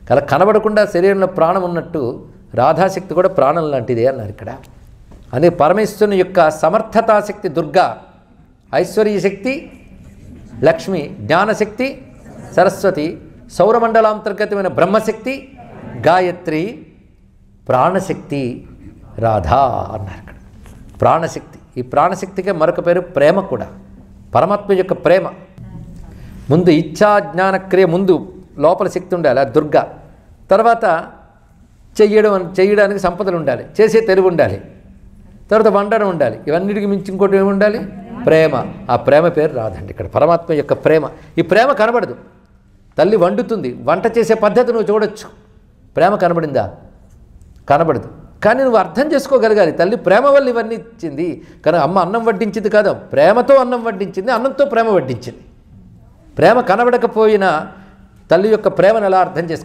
అలా కనబడకుండా శరీరంలో ప్రాణం ఉన్నట్టు రాధాశక్తి కూడా ప్రాణం లాంటిదే అన్నారు ఇక్కడ. అదే పరమేశ్వరుని యొక్క సమర్థతాశక్తి దుర్గా, ఐశ్వర్యశక్తి లక్ష్మి, జ్ఞానశక్తి సరస్వతి, సౌరమండలాంతర్గతమైన బ్రహ్మశక్తి గాయత్రి, ప్రాణశక్తి రాధా అన్నారు ఇక్కడ. ప్రాణశక్తి, ఈ ప్రాణశక్తికే మరొక పేరు ప్రేమ కూడా. పరమాత్మ యొక్క ప్రేమ. ముందు ఇచ్ఛా జ్ఞానక్రియ, ముందు లోపల శక్తి ఉండాలి, అది దుర్గా. తర్వాత చేయడానికి సంపదలు ఉండాలి, చేసే తెలివి ఉండాలి, తర్వాత వండడం ఉండాలి. ఇవన్నిటికి మించి ఇంకోటి ఏమి ఉండాలి? ప్రేమ. ఆ ప్రేమ పేరు రాదండి ఇక్కడ. పరమాత్మ యొక్క ప్రేమ. ఈ ప్రేమ కనబడదు. తల్లి వండుతుంది, వంట చేసే పద్ధతి నువ్వు చూడొచ్చు. ప్రేమ కనబడిందా? కనబడదు. కానీ నువ్వు అర్థం చేసుకోగలగాలి, తల్లి ప్రేమ వల్ల ఇవన్నీ ఇచ్చింది. కానీ అమ్మ అన్నం వడ్డించింది కాదు, ప్రేమతో అన్నం వడ్డించింది, అన్నంతో ప్రేమ వడ్డించింది. ప్రేమ కనబడకపోయినా తల్లి యొక్క ప్రేమను ఎలా అర్థం చేసుకో